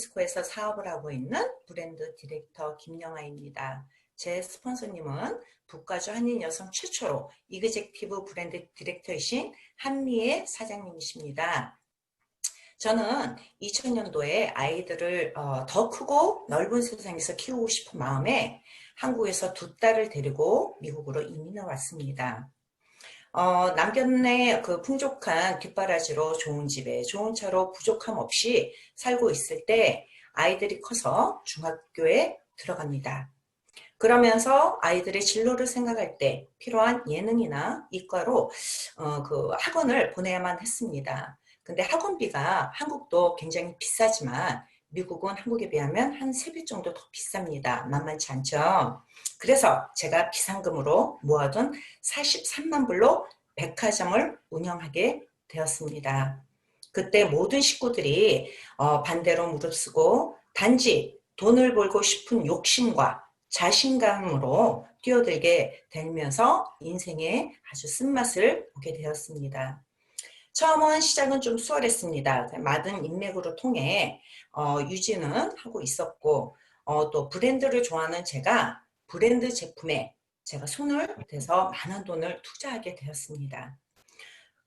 샌프란시스코에서 사업을 하고 있는 브랜드 디렉터 김영아입니다. 제 스폰서님은 북가주 한인 여성 최초로 이그젝티브 브랜드 디렉터이신 한미의 사장님이십니다. 저는 2000년도에 아이들을 더 크고 넓은 세상에서 키우고 싶은 마음에 한국에서 두 딸을 데리고 미국으로 이민을 왔습니다. 남편의 그 풍족한 뒷바라지로 좋은 집에 좋은 차로 부족함 없이 살고 있을 때 아이들이 커서 중학교에 들어갑니다. 그러면서 아이들의 진로를 생각할 때 필요한 예능이나 이과로 그 학원을 보내야만 했습니다. 근데 학원비가 한국도 굉장히 비싸지만 미국은 한국에 비하면 한 3배 정도 더 비쌉니다. 만만치 않죠. 그래서 제가 비상금으로 모아둔 43만 불로 백화점을 운영하게 되었습니다. 그때 모든 식구들이 반대로 무릅쓰고 단지 돈을 벌고 싶은 욕심과 자신감으로 뛰어들게 되면서 인생의 아주 쓴맛을 보게 되었습니다. 처음은 시작은 좀 수월했습니다. 많은 인맥으로 통해 유지는 하고 있었고 또 브랜드를 좋아하는 제가 브랜드 제품에 제가 손을 대서 많은 돈을 투자하게 되었습니다.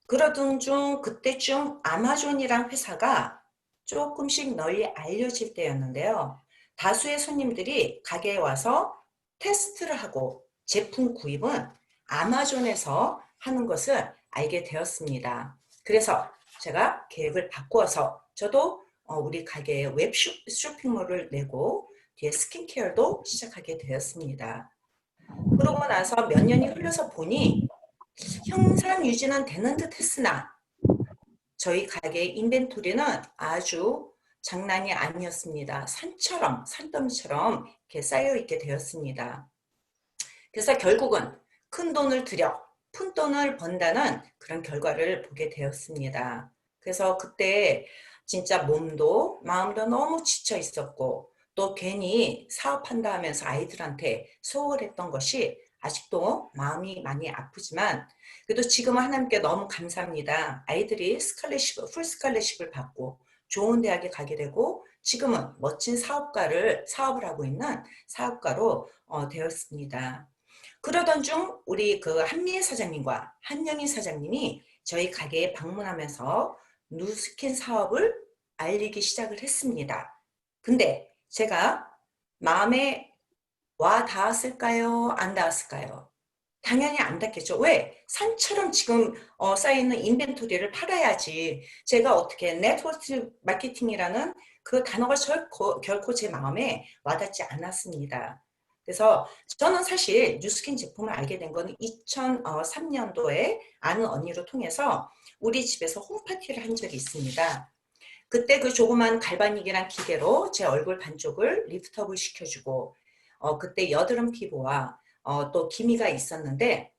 그러던 중 그때쯤 아마존이란 회사가 조금씩 널리 알려질 때였는데요. 다수의 손님들이 가게에 와서 테스트를 하고 제품 구입은 아마존에서 하는 것을 알게 되었습니다. 그래서 제가 계획을 바꾸어서 저도 우리 가게에 웹 쇼핑몰을 내고 뒤에 스킨케어도 시작하게 되었습니다. 그러고 나서 몇 년이 흘러서 보니 형상 유지는 되는 듯 했으나 저희 가게의 인벤토리는 아주 장난이 아니었습니다. 산처럼, 산더미처럼 이렇게 쌓여있게 되었습니다. 그래서 결국은 큰 돈을 들여 푼 돈을 번다는 그런 결과를 보게 되었습니다. 그래서 그때 진짜 몸도 마음도 너무 지쳐 있었고 또 괜히 사업한다 하면서 아이들한테 소홀했던 것이 아직도 마음이 많이 아프지만 그래도 지금은 하나님께 너무 감사합니다. 아이들이 풀 스칼렛십을 받고 좋은 대학에 가게 되고 지금은 멋진 사업을 하고 있는 사업가로 되었습니다. 그러던 중 우리 그 한미애 사장님과 한영희 사장님이 저희 가게에 방문하면서 누스킨 사업을 알리기 시작을 했습니다. 근데 제가 마음에 와 닿았을까요? 안 닿았을까요? 당연히 안 닿겠죠. 왜? 산처럼 지금 쌓여있는 인벤토리를 팔아야지. 제가 어떻게 네트워크 마케팅이라는 그 단어가 결코 제 마음에 와닿지 않았습니다. 그래서 저는 사실 뉴스킨 제품을 알게 된 거는 2003년도에 아는 언니를 통해서 우리 집에서 홈파티를 한 적이 있습니다. 그때 그 조그만 갈바닉이란 기계로 제 얼굴 반쪽을 리프트업을 시켜주고 그때 여드름 피부와 또 기미가 있었는데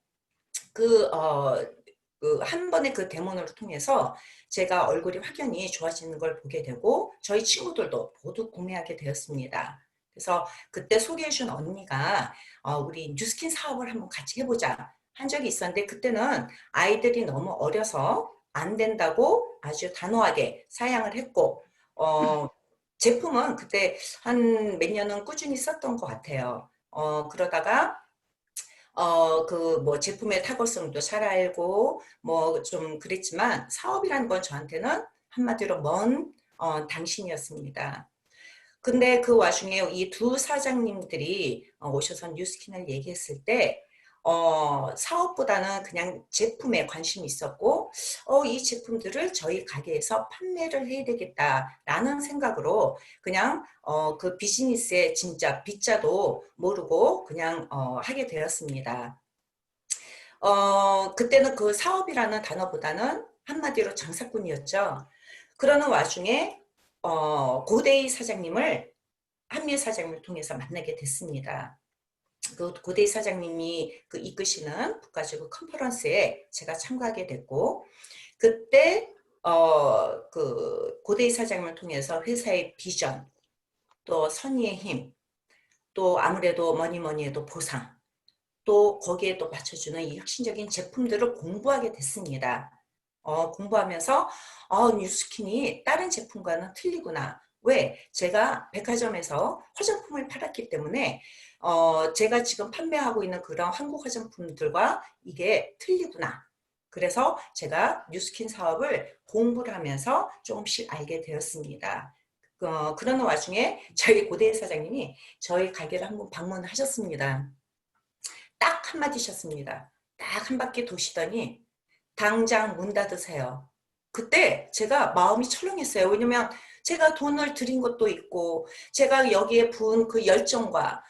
한 번의 그 데모를 통해서 제가 얼굴이 확연히 좋아지는 걸 보게 되고 저희 친구들도 모두 구매하게 되었습니다. 그래서 그때 소개해준 언니가 우리 뉴스킨 사업을 한번 같이 해보자 한 적이 있었는데 그때는 아이들이 너무 어려서 안 된다고 아주 단호하게 사양을 했고 제품은 그때 한 몇 년은 꾸준히 썼던 것 같아요. 그러다가 그 뭐 제품의 타고성도 잘 알고 뭐 좀 그랬지만 사업이라는 건 저한테는 한마디로 먼 당신이었습니다. 근데 그 와중에 이 두 사장님들이 오셔서 뉴스킨을 얘기했을 때 사업보다는 그냥 제품에 관심이 있었고 이 제품들을 저희 가게에서 판매를 해야 되겠다라는 생각으로 그냥 그 비즈니스의 진짜 빗자도 모르고 그냥 하게 되었습니다. 그때는 그 사업이라는 단어보다는 한마디로 장사꾼이었죠. 그러는 와중에 고데이 사장님을 한미애 사장님을 통해서 만나게 됐습니다. 그 고데이 사장님이 그 이끄시는 북가지구 컨퍼런스에 제가 참가하게 됐고 그때 그 고데이 사장님을 통해서 회사의 비전 또 선의의 힘 또 아무래도 뭐니 해도 보상 또 거기에 또 맞춰주는 이 혁신적인 제품들을 공부하게 됐습니다. 공부하면서 뉴스킨이 다른 제품과는 틀리구나. 왜? 제가 백화점에서 화장품을 팔았기 때문에 제가 지금 판매하고 있는 그런 한국 화장품들과 이게 틀리구나. 그래서 제가 뉴스킨 사업을 공부를 하면서 조금씩 알게 되었습니다. 그러는 와중에 저희 고대 사장님이 저희 가게를 한번 방문하셨습니다. 딱 한마디셨습니다. 딱 한 바퀴 도시더니 당장 문 닫으세요. 그때 제가 마음이 철렁했어요. 왜냐면 제가 돈을 들인 것도 있고 제가 여기에 부은 그 열정과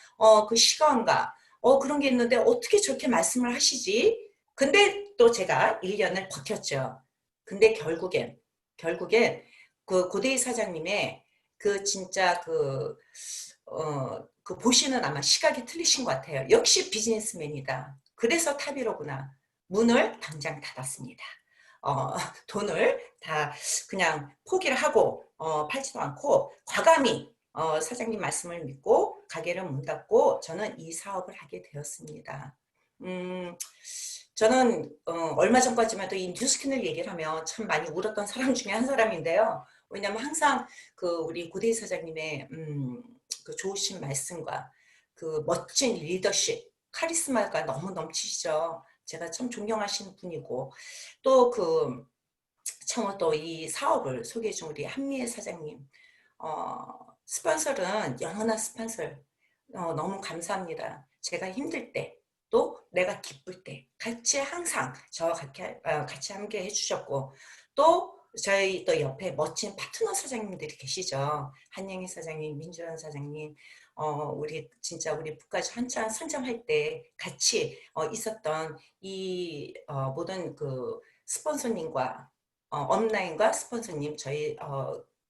그 시간과 그런 게 있는데 어떻게 저렇게 말씀을 하시지? 근데 또 제가 1년을 버텼죠. 근데 결국엔 그 고대희 사장님의 그 진짜 그 보시는 아마 시각이 틀리신 것 같아요. 역시 비즈니스맨이다. 그래서 탑이로구나. 문을 당장 닫았습니다. 어, 돈을 다 그냥 포기를 하고 팔지도 않고 과감히 사장님 말씀을 믿고 가게를 문 닫고 저는 이 사업을 하게 되었습니다. 저는 얼마 전까지만 해도 이 뉴스킨을 얘기를 하면 참 많이 울었던 사람 중에 한 사람인데요. 왜냐하면 항상 그 우리 고대희 사장님의 그 좋으신 말씀과 그 멋진 리더십, 카리스마가 너무 넘치시죠. 제가 참 존경하시는 분이고 또 참 또 이 사업을 소개해 준 우리 한미애 사장님 스폰서는 영원한 스폰서 너무 감사합니다. 제가 힘들 때 또 내가 기쁠 때 같이 항상 저와 같이 함께 해주셨고 또 저희 또 옆에 멋진 파트너 사장님들이 계시죠. 한영희 사장님, 민주환 사장님, 우리 진짜 우리 북까지 한참 선점할 때 같이 있었던 이 모든 그 스폰서님과 업라인과 스폰서님 저희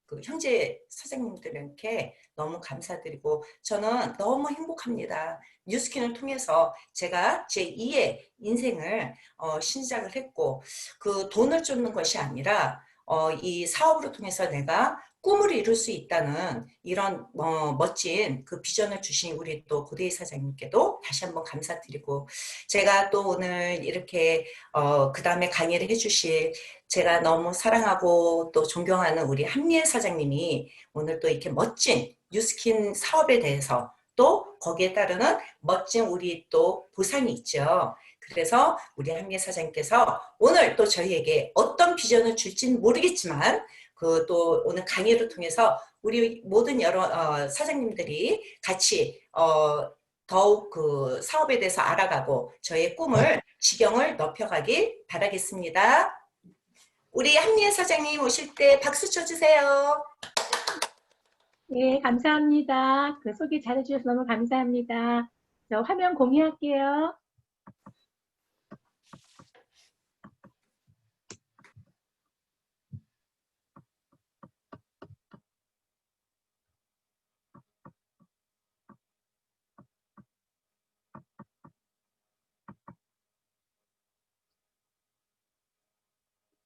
그 형제 사장님들께 너무 감사드리고 저는 너무 행복합니다. 뉴스킨을 통해서 제가 제2의 인생을 시작을 했고 그 돈을 쫓는 것이 아니라 이 사업으로 통해서 내가 꿈을 이룰 수 있다는 이런 멋진 그 비전을 주신 우리 또 고대희 사장님께도 다시 한번 감사드리고 제가 또 오늘 이렇게 그 다음에 강의를 해주실 제가 너무 사랑하고 또 존경하는 우리 한미애 사장님이 오늘 또 이렇게 멋진 뉴스킨 사업에 대해서 또 거기에 따르는 멋진 우리 또 보상이 있죠. 그래서 우리 한미애 사장님께서 오늘 또 저희에게 어떤 비전을 줄지는 모르겠지만 그 또 오늘 강의를 통해서 우리 모든 여러 사장님들이 같이 더욱 그 사업에 대해서 알아가고 저의 꿈을 지경을 높여가길 바라겠습니다. 우리 한미애 사장님 오실 때 박수 쳐주세요. 네, 감사합니다. 그 소개 잘해주셔서 너무 감사합니다. 저 화면 공유할게요.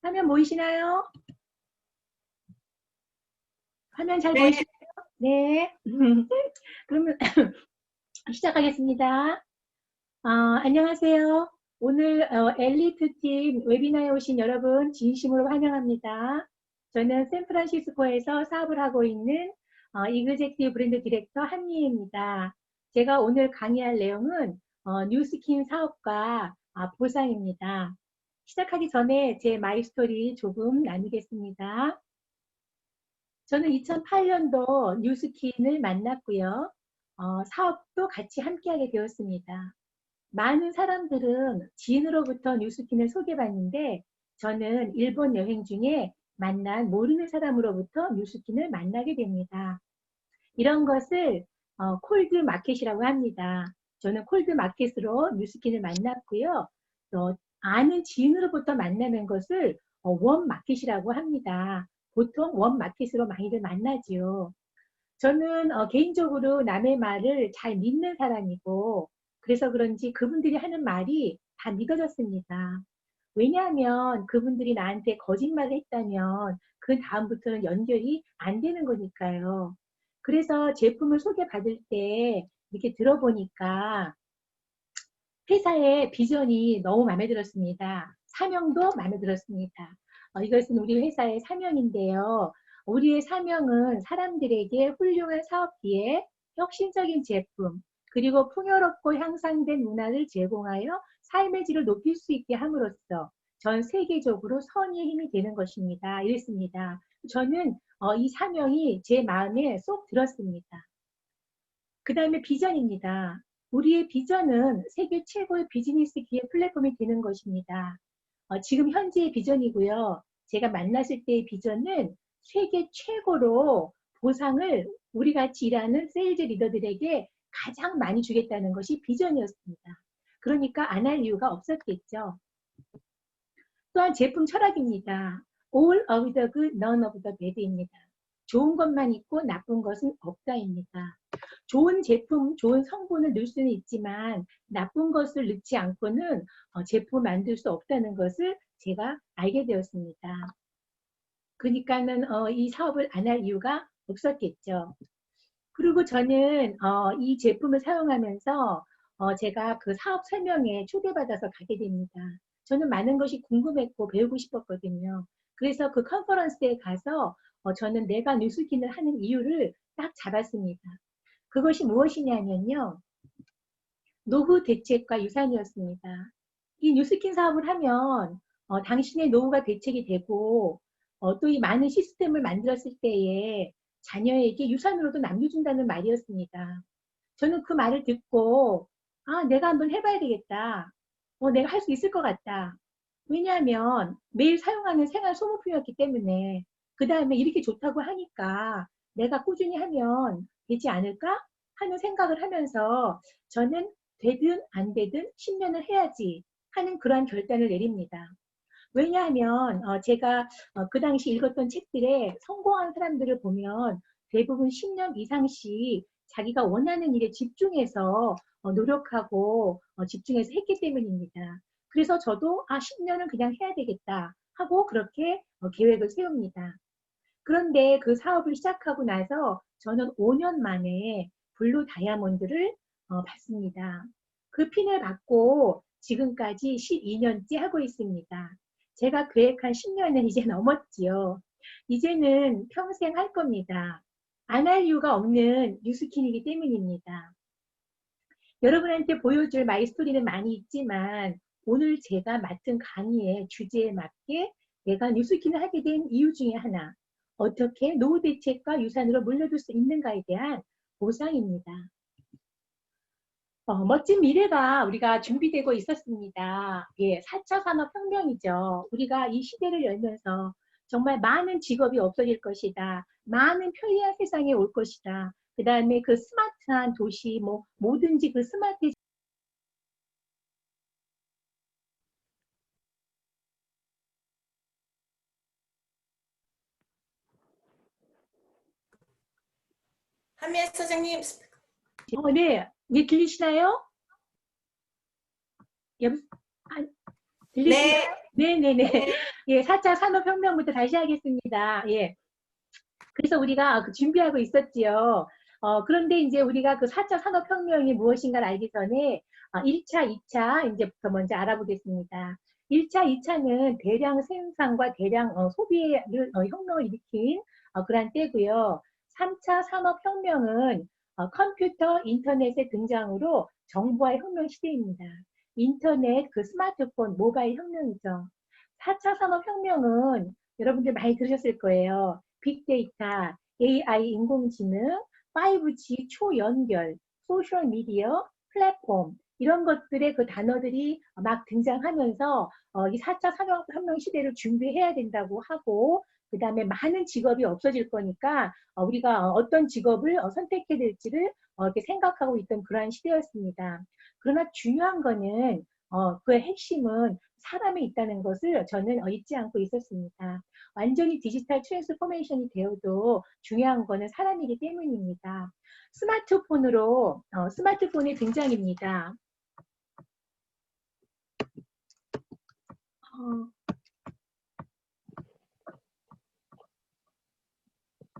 화면 보이시나요? 화면 잘 네, 보이시나요? 네. 그러면 시작하겠습니다. 안녕하세요. 오늘 엘리트 팀 웨비나에 오신 여러분 진심으로 환영합니다. 저는 샌프란시스코에서 사업을 하고 있는 이그젝티브 브랜드 디렉터 한미애입니다. 제가 오늘 강의할 내용은 뉴스킨 사업과 보상입니다. 시작하기 전에 제 마이스토리 조금 나누겠습니다. 저는 2008년도 뉴스킨을 만났고요. 사업도 같이 함께하게 되었습니다. 많은 사람들은 지인으로부터 뉴스킨을 소개받는데 저는 일본 여행 중에 만난 모르는 사람으로부터 뉴스킨을 만나게 됩니다. 이런 것을 콜드 마켓이라고 합니다. 저는 콜드 마켓으로 뉴스킨을 만났고요. 또 아는 지인으로부터 만나는 것을 웜 마켓이라고 합니다. 보통 웜 마켓으로 많이들 만나지요. 저는 개인적으로 남의 말을 잘 믿는 사람이고 그래서 그런지 그분들이 하는 말이 다 믿어졌습니다. 왜냐하면 그분들이 나한테 거짓말을 했다면 그 다음부터는 연결이 안 되는 거니까요. 그래서 제품을 소개받을 때 이렇게 들어보니까 회사의 비전이 너무 마음에 들었습니다. 사명도 마음에 들었습니다. 이것은 우리 회사의 사명인데요. 우리의 사명은 사람들에게 훌륭한 사업 기회, 혁신적인 제품, 그리고 풍요롭고 향상된 문화를 제공하여 삶의 질을 높일 수 있게 함으로써 전 세계적으로 선의의 힘이 되는 것입니다. 이랬습니다. 저는 이 사명이 제 마음에 쏙 들었습니다. 그 다음에 비전입니다. 우리의 비전은 세계 최고의 비즈니스 기회 플랫폼이 되는 것입니다. 지금 현재의 비전이고요. 제가 만났을 때의 비전은 세계 최고로 보상을 우리 같이 일하는 세일즈 리더들에게 가장 많이 주겠다는 것이 비전이었습니다. 그러니까 안 할 이유가 없었겠죠. 또한 제품 철학입니다. All of the good, none of the bad입니다. 좋은 것만 있고 나쁜 것은 없다입니다. 좋은 제품, 좋은 성분을 넣을 수는 있지만 나쁜 것을 넣지 않고는 제품을 만들 수 없다는 것을 제가 알게 되었습니다. 그러니까는 이 사업을 안 할 이유가 없었겠죠. 그리고 저는 이 제품을 사용하면서 제가 그 사업 설명회 초대받아서 가게 됩니다. 저는 많은 것이 궁금했고 배우고 싶었거든요. 그래서 그 컨퍼런스에 가서 저는 내가 뉴스킨을 하는 이유를 딱 잡았습니다. 그것이 무엇이냐면요. 노후 대책과 유산이었습니다. 이 뉴스킨 사업을 하면 당신의 노후가 대책이 되고 또 이 많은 시스템을 만들었을 때에 자녀에게 유산으로도 남겨준다는 말이었습니다. 저는 그 말을 듣고 아 내가 한번 해봐야 되겠다. 내가 할 수 있을 것 같다. 왜냐하면 매일 사용하는 생활 소모품이었기 때문에 그 다음에 이렇게 좋다고 하니까 내가 꾸준히 하면 되지 않을까 하는 생각을 하면서 저는 되든 안 되든 10년을 해야지 하는 그러한 결단을 내립니다. 왜냐하면 제가 그 당시 읽었던 책들에 성공한 사람들을 보면 대부분 10년 이상씩 자기가 원하는 일에 집중해서 노력하고 집중해서 했기 때문입니다. 그래서 저도 10년은 그냥 해야 되겠다 하고 그렇게 계획을 세웁니다. 그런데 그 사업을 시작하고 나서 저는 5년 만에 블루 다이아몬드를 받습니다. 그 핀을 받고 지금까지 12년째 하고 있습니다. 제가 계획한 10년은 이제 넘었지요. 이제는 평생 할 겁니다. 안 할 이유가 없는 뉴스킨이기 때문입니다. 여러분한테 보여줄 마이스토리는 많이 있지만 오늘 제가 맡은 강의의 주제에 맞게 내가 뉴스킨을 하게 된 이유 중에 하나, 어떻게 노후 대책과 유산으로 물려줄 수 있는가에 대한 보상입니다. 멋진 미래가 우리가 준비되고 있었습니다. 예, 4차 산업혁명이죠. 우리가 이 시대를 열면서 정말 많은 직업이 없어질 것이다. 많은 편리한 세상에 올 것이다. 그 다음에 그 스마트한 도시, 뭐든지 그 스마트 한미애 사장님, 네, 네, 들리시나요? 여, 아, 네, 들리시나요? 네네네. 예, 4차 산업혁명부터 다시 하겠습니다. 예. 그래서 우리가 준비하고 있었지요. 그런데 이제 우리가 그 4차 산업혁명이 무엇인가를 알기 전에 1차, 2차 이제부터 먼저 알아보겠습니다. 1차, 2차는 대량 생산과 대량 소비를 혁명을 일으킨 그러한 때고요. 3차 산업혁명은 컴퓨터, 인터넷의 등장으로 정보화 혁명 시대입니다. 인터넷, 그 스마트폰, 모바일 혁명이죠. 4차 산업혁명은 여러분들 많이 들으셨을 거예요. 빅데이터, AI 인공지능, 5G 초연결, 소셜미디어, 플랫폼 이런 것들의 그 단어들이 막 등장하면서 이 4차 산업혁명 시대를 준비해야 된다고 하고 그 다음에 많은 직업이 없어질 거니까 우리가 어떤 직업을 선택해야 될지를 이렇게 생각하고 있던 그러한 시대였습니다. 그러나 중요한 거는 그의 핵심은 사람에 있다는 것을 저는 잊지 않고 있었습니다. 완전히 디지털 트랜스포메이션이 되어도 중요한 거는 사람이기 때문입니다. 스마트폰의 등장입니다.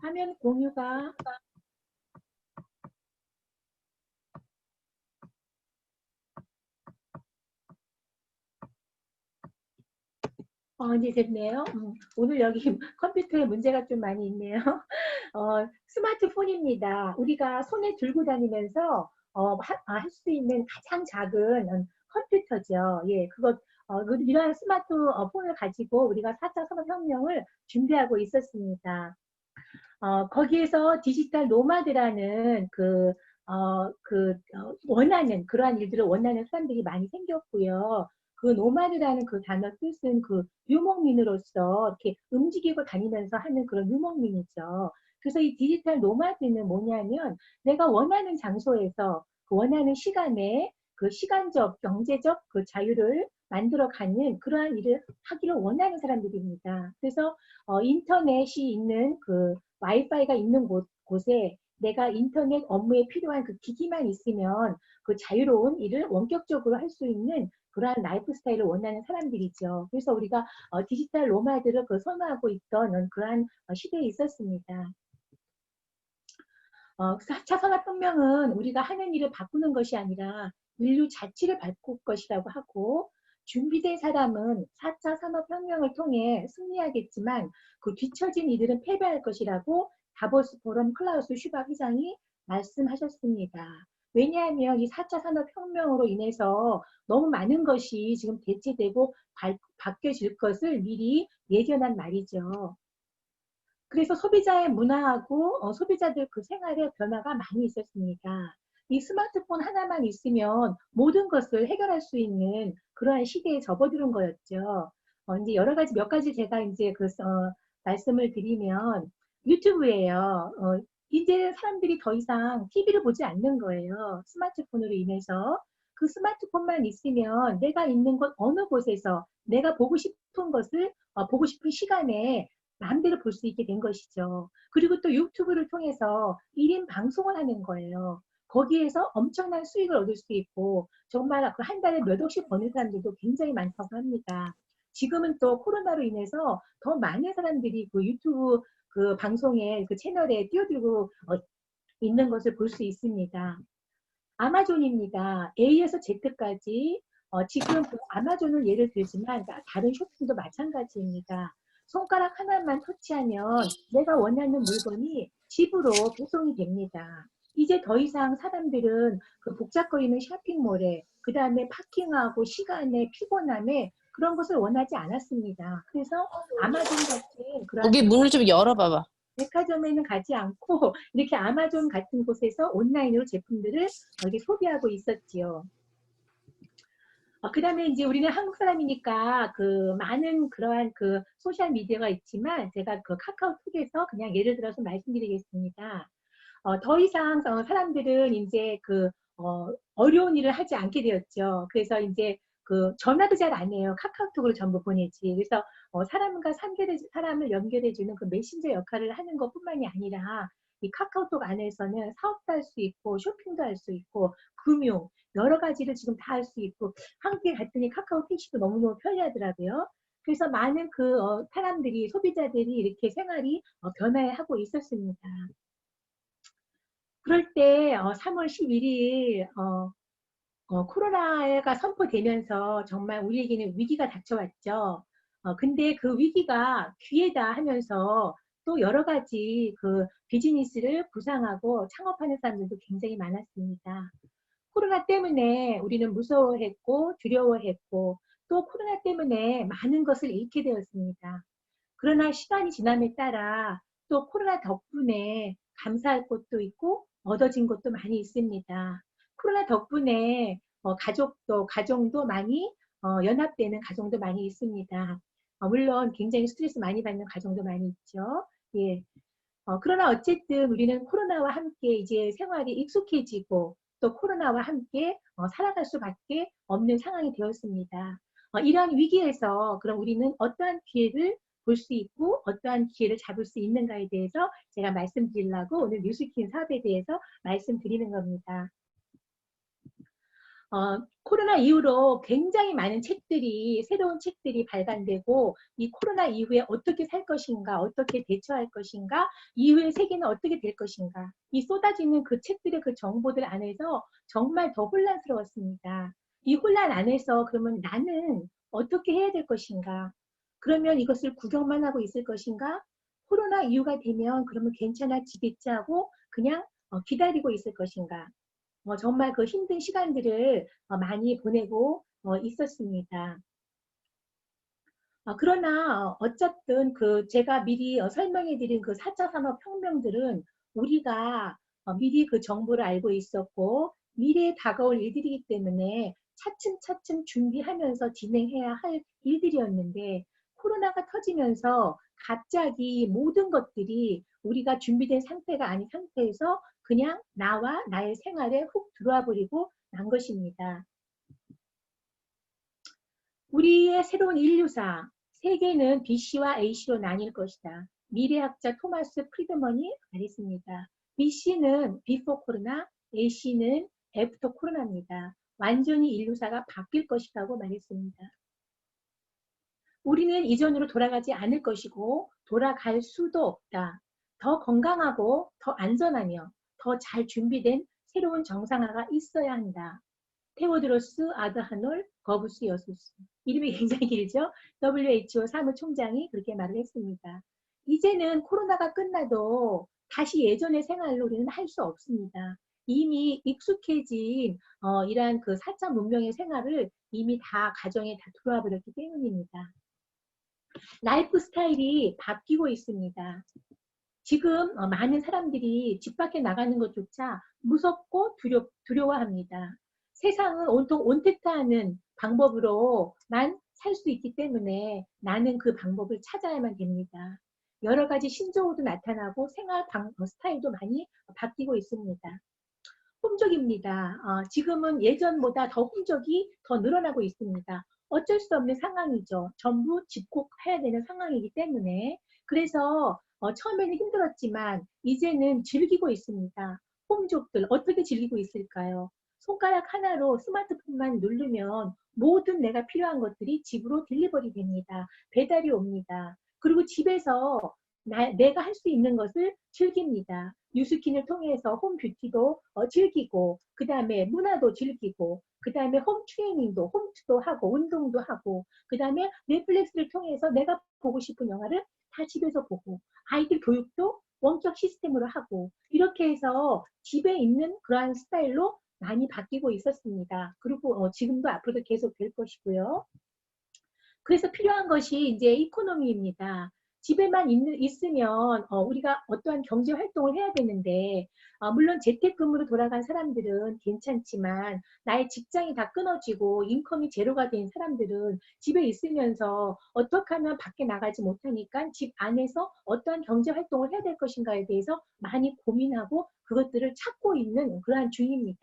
화면 공유가 이제 됐네요. 오늘 여기 컴퓨터에 문제가 좀 많이 있네요. 스마트폰입니다. 우리가 손에 들고 다니면서 할 수 있는 가장 작은 컴퓨터죠. 예, 이러한 스마트폰을 가지고 우리가 4차 산업혁명을 준비하고 있었습니다. 거기에서 디지털 노마드라는 원하는, 그러한 일들을 원하는 사람들이 많이 생겼고요. 그 노마드라는 그 단어 뜻은 그 유목민으로서 이렇게 움직이고 다니면서 하는 그런 유목민이죠. 그래서 이 디지털 노마드는 뭐냐면 내가 원하는 장소에서 그 원하는 시간에 그 시간적, 경제적 그 자유를 만들어가는 그러한 일을 하기를 원하는 사람들입니다. 그래서 인터넷이 있는 와이파이가 있는 곳에 내가 인터넷 업무에 필요한 그 기기만 있으면 그 자유로운 일을 원격적으로 할 수 있는 그러한 라이프 스타일을 원하는 사람들이죠. 그래서 우리가 디지털 노마드를 선호하고 있던 그러한 시대에 있었습니다. 4차 산업혁명은 우리가 하는 일을 바꾸는 것이 아니라 인류 자체를 바꿀 것이라고 하고 준비된 사람은 4차 산업혁명을 통해 승리하겠지만 그 뒤처진 이들은 패배할 것이라고 다보스 포럼 클라우스 슈박 회장이 말씀하셨습니다. 왜냐하면 이 4차 산업혁명으로 인해서 너무 많은 것이 지금 대체되고 바뀌어질 것을 미리 예견한 말이죠. 그래서 소비자의 문화하고 소비자들 그 생활에 변화가 많이 있었습니다. 이 스마트폰 하나만 있으면 모든 것을 해결할 수 있는 그러한 시대에 접어드는 거였죠. 이제 여러 가지 몇 가지 제가 이제 말씀을 드리면 유튜브예요. 이제 사람들이 더 이상 TV를 보지 않는 거예요. 스마트폰으로 인해서. 그 스마트폰만 있으면 내가 있는 곳 어느 곳에서 내가 보고 싶은 것을 보고 싶은 시간에 마음대로 볼 수 있게 된 것이죠. 그리고 또 유튜브를 통해서 1인 방송을 하는 거예요. 거기에서 엄청난 수익을 얻을 수 있고 정말 그 한 달에 몇 억씩 버는 사람들도 굉장히 많다고 합니다. 지금은 또 코로나로 인해서 더 많은 사람들이 그 유튜브 그 방송에 그 채널에 뛰어들고 있는 것을 볼 수 있습니다. 아마존입니다. A에서 Z까지 지금 그 아마존을 예를 들지만 다른 쇼핑도 마찬가지입니다. 손가락 하나만 터치하면 내가 원하는 물건이 집으로 배송이 됩니다. 이제 더 이상 사람들은 그 복잡거리는 쇼핑몰에 그 다음에 파킹하고 시간에 피곤함에 그런 것을 원하지 않았습니다. 그래서 아마존 같은 그러한 거기 문을 좀 열어봐봐. 백화점에는 가지 않고 이렇게 아마존 같은 곳에서 온라인으로 제품들을 이렇게 소비하고 있었지요. 그 다음에 이제 우리는 한국 사람이니까 그 많은 그러한 그 소셜 미디어가 있지만 제가 그 카카오톡에서 그냥 예를 들어서 말씀드리겠습니다. 더 이상 사람들은 이제 어려운 일을 하지 않게 되었죠. 그래서 이제 그 전화도 잘 안 해요. 카카오톡으로 전부 보내지. 그래서 사람과 사람을 연결해주는 그 메신저 역할을 하는 것뿐만이 아니라 이 카카오톡 안에서는 사업도 할 수 있고 쇼핑도 할 수 있고 금융 여러 가지를 지금 다 할 수 있고 한국에 갔더니 카카오 택시도 너무너무 편리하더라고요. 그래서 많은 사람들이 소비자들이 이렇게 생활이 변화하고 있었습니다. 그럴 때 3월 11일 코로나가 선포되면서 정말 우리에게는 위기가 닥쳐왔죠. 근데 그 위기가 기회다 하면서 또 여러 가지 그 비즈니스를 구상하고 창업하는 사람들도 굉장히 많았습니다. 코로나 때문에 우리는 무서워했고 두려워했고 또 코로나 때문에 많은 것을 잃게 되었습니다. 그러나 시간이 지남에 따라 또 코로나 덕분에 감사할 것도 있고 얻어진 것도 많이 있습니다. 코로나 덕분에 가정도 많이 연합되는 가정도 많이 있습니다. 물론 굉장히 스트레스 많이 받는 가정도 많이 있죠. 예. 그러나 어쨌든 우리는 코로나와 함께 이제 생활이 익숙해지고 또 코로나와 함께 살아갈 수밖에 없는 상황이 되었습니다. 이러한 위기에서 그럼 우리는 어떠한 기회를 볼 수 있고 어떠한 기회를 잡을 수 있는가에 대해서 제가 말씀드리려고 오늘 뉴스킨 사업에 대해서 말씀드리는 겁니다. 코로나 이후로 굉장히 많은 새로운 책들이 발간되고 이 코로나 이후에 어떻게 살 것인가, 어떻게 대처할 것인가, 이후의 세계는 어떻게 될 것인가. 이 쏟아지는 그 책들의 그 정보들 안에서 정말 더 혼란스러웠습니다. 이 혼란 안에서 그러면 나는 어떻게 해야 될 것인가. 그러면 이것을 구경만 하고 있을 것인가? 코로나 이후가 되면 그러면 괜찮아지겠지 하고 그냥 기다리고 있을 것인가? 정말 그 힘든 시간들을 많이 보내고 있었습니다. 그러나 어쨌든 그 제가 미리 설명해 드린 그 4차 산업혁명들은 우리가 미리 그 정보를 알고 있었고 미래에 다가올 일들이기 때문에 차츰차츰 준비하면서 진행해야 할 일들이었는데 코로나가 터지면서 갑자기 모든 것들이 우리가 준비된 상태가 아닌 상태에서 그냥 나와 나의 생활에 훅 들어와 버리고 난 것입니다. 우리의 새로운 인류사, 세계는 BC와 AC로 나뉠 것이다. 미래학자 토마스 프리드먼이 말했습니다. BC는 Before Corona, AC는 After Corona입니다. 완전히 인류사가 바뀔 것이라고 말했습니다. 우리는 이전으로 돌아가지 않을 것이고 돌아갈 수도 없다. 더 건강하고 더 안전하며 더 잘 준비된 새로운 정상화가 있어야 한다. 테오드로스 아드하놀 거부스 여수스. 이름이 굉장히 길죠? WHO 사무총장이 그렇게 말을 했습니다. 이제는 코로나가 끝나도 다시 예전의 생활로 우리는 할 수 없습니다. 이미 익숙해진 이러한 그 4차 문명의 생활을 이미 다 가정에 다 들어와 버렸기 때문입니다. 라이프 스타일이 바뀌고 있습니다. 지금 많은 사람들이 집 밖에 나가는 것조차 무섭고 두려워합니다. 세상은 온통 온택트하는 방법으로만 살 수 있기 때문에 나는 그 방법을 찾아야만 됩니다. 여러 가지 신조어도 나타나고 생활 스타일도 많이 바뀌고 있습니다. 혼적입니다. 지금은 예전보다 더 혼적이 더 늘어나고 있습니다. 어쩔 수 없는 상황이죠. 전부 집콕해야 되는 상황이기 때문에. 그래서 처음에는 힘들었지만 이제는 즐기고 있습니다. 홈족들 어떻게 즐기고 있을까요? 손가락 하나로 스마트폰만 누르면 모든 내가 필요한 것들이 집으로 딜리버리 됩니다. 배달이 옵니다. 그리고 집에서 내가 할 수 있는 것을 즐깁니다. 뉴스킨을 통해서 홈뷰티도 즐기고 그 다음에 문화도 즐기고 그 다음에 홈 트레이닝도 홈트도 하고 운동도 하고 그 다음에 넷플릭스를 통해서 내가 보고 싶은 영화를 다 집에서 보고 아이들 교육도 원격 시스템으로 하고 이렇게 해서 집에 있는 그러한 스타일로 많이 바뀌고 있었습니다. 그리고 지금도 앞으로도 계속 될 것이고요. 그래서 필요한 것이 이제 이코노미입니다. 집에만 있으면 우리가 어떠한 경제 활동을 해야 되는데 물론 재택근무로 돌아간 사람들은 괜찮지만 나의 직장이 다 끊어지고 인컴이 제로가 된 사람들은 집에 있으면서 어떻게 하면 밖에 나가지 못하니까 집 안에서 어떠한 경제 활동을 해야 될 것인가에 대해서 많이 고민하고 그것들을 찾고 있는 그러한 중입니다.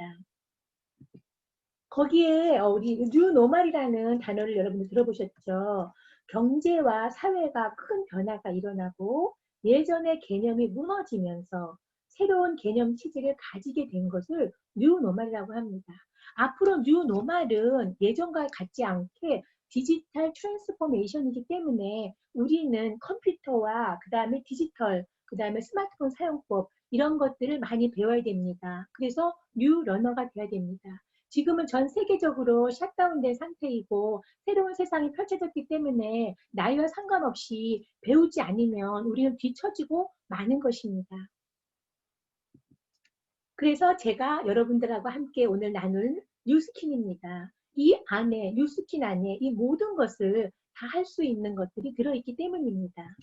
거기에 우리 뉴노멀이라는 단어를 여러분들 들어보셨죠? 경제와 사회가 큰 변화가 일어나고 예전의 개념이 무너지면서 새로운 개념 체질을 가지게 된 것을 뉴노멀이라고 합니다. 앞으로 뉴노멀은 예전과 같지 않게 디지털 트랜스포메이션이기 때문에 우리는 컴퓨터와 그 다음에 디지털, 그 다음에 스마트폰 사용법 이런 것들을 많이 배워야 됩니다. 그래서 뉴 러너가 돼야 됩니다. 지금은 전 세계적으로 셧다운된 상태이고 새로운 세상이 펼쳐졌기 때문에 나이와 상관없이 배우지 않으면 우리는 뒤처지고 마는 것입니다. 그래서 제가 여러분들하고 함께 오늘 나눌 뉴스킨입니다. 이 안에, 뉴스킨 안에 이 모든 것을 다 할 수 있는 것들이 들어있기 때문입니다.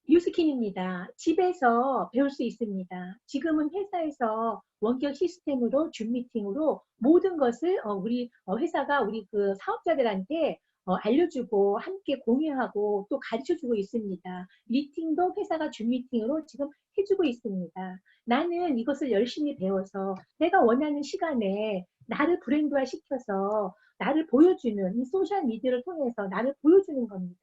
뉴스킨입니다. 집에서 배울 수 있습니다. 지금은 회사에서 원격 시스템으로 줌 미팅으로 모든 것을 우리 회사가 우리 그 사업자들한테 알려주고 함께 공유하고 또 가르쳐주고 있습니다. 미팅도 회사가 줌 미팅으로 지금 해주고 있습니다. 나는 이것을 열심히 배워서 내가 원하는 시간에 나를 브랜드화 시켜서 나를 보여주는 이 소셜 미디어를 통해서 나를 보여주는 겁니다.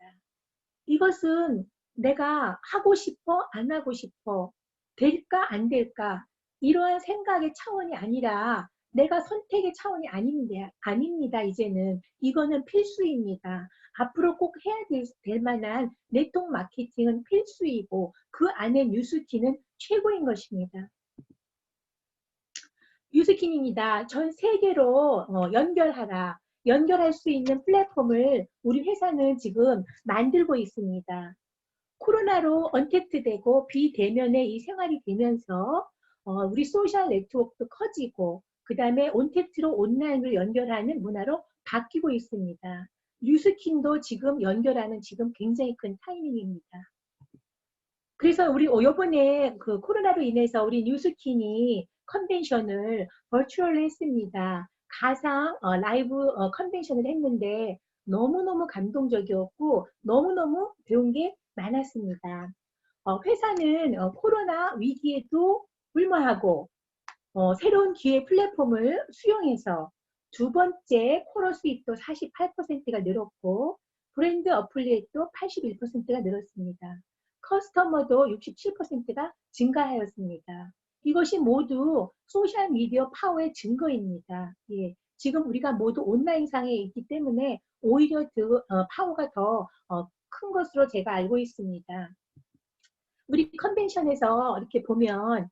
이것은 내가 하고 싶어, 안 하고 싶어, 될까, 안 될까, 이러한 생각의 차원이 아니라 내가 선택의 차원이 아닙니다, 이제는. 이거는 필수입니다. 앞으로 꼭 해야 될 만한 네트워크 마케팅은 필수이고 그 안에 뉴스킨은 최고인 것입니다. 뉴스킨입니다. 전 세계로 연결하라. 연결할 수 있는 플랫폼을 우리 회사는 지금 만들고 있습니다. 코로나로 언택트되고 비대면의 이 생활이 되면서 우리 소셜 네트워크도 커지고 그 다음에 온택트로 온라인으로 연결하는 문화로 바뀌고 있습니다. 뉴스킨도 지금 연결하는 지금 굉장히 큰 타이밍입니다. 그래서 우리 요번에 그 코로나로 인해서 우리 뉴스킨이 컨벤션을 버추얼로 했습니다. 가상 라이브 컨벤션을 했는데 너무너무 감동적이었고 너무너무 배운 게 많았습니다. 회사는 코로나 위기에도 불모하고 새로운 기회 플랫폼을 수용해서 두 번째 코너 수입도 48%가 늘었고 브랜드 어플리에이트도 81%가 늘었습니다. 커스터머도 67%가 증가하였습니다. 이것이 모두 소셜미디어 파워의 증거입니다. 예, 지금 우리가 모두 온라인상에 있기 때문에 오히려 파워가 더 큰 것으로 제가 알고 있습니다. 우리 컨벤션에서 이렇게 보면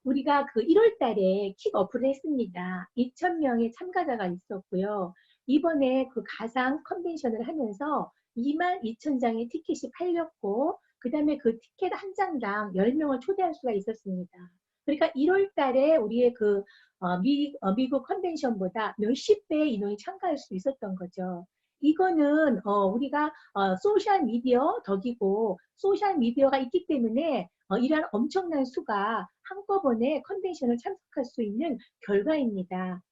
우리가 그 1월 달에 킥 어플을 했습니다. 2,000명의 참가자가 있었고요. 이번에 그 가상 컨벤션을 하면서 22,000장의 티켓이 팔렸고 그 다음에 그 티켓 한 장당 10명을 초대할 수가 있었습니다. 그러니까 1월 달에 우리의 그 미국 컨벤션보다 몇십 배의 인원이 참가할 수 있었던 거죠. 이거는 우리가 소셜 미디어 덕이고 소셜 미디어가 있기 때문에 이러한 엄청난 수가 한꺼번에 컨벤션을 참석할 수 있는 결과입니다.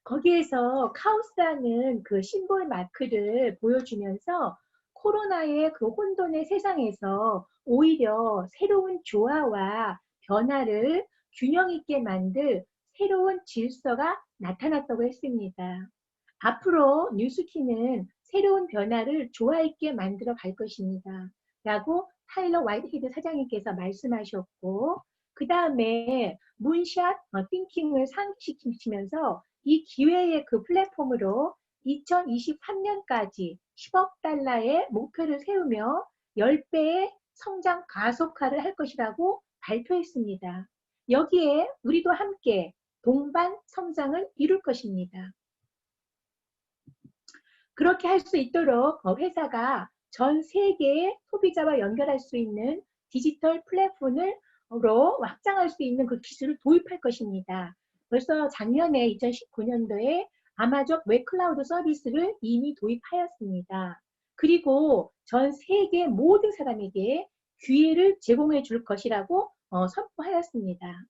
거기에서 카오스라는 그 심볼 마크를 보여주면서 코로나의 그 혼돈의 세상에서 오히려 새로운 조화와 변화를 균형 있게 만들 새로운 질서가 나타났다고 했습니다. 앞으로 뉴스키는 새로운 변화를 조화 있게 만들어 갈 것입니다. 라고 타일러 화이트헤드 사장님께서 말씀하셨고 그 다음에 문샷 띵킹을 상기시키면서 이 기회의 그 플랫폼으로 2023년까지 10억 달러의 목표를 세우며 10배의 성장 가속화를 할 것이라고 발표했습니다. 여기에 우리도 함께 동반 성장을 이룰 것입니다. 그렇게 할 수 있도록 회사가 전 세계의 소비자와 연결할 수 있는 디지털 플랫폼으로 확장할 수 있는 그 기술을 도입할 것입니다. 벌써 작년에 2019년도에 아마존 웹 클라우드 서비스를 이미 도입하였습니다. 그리고 전 세계 모든 사람에게 기회를 제공해 줄 것이라고 선포하였습니다.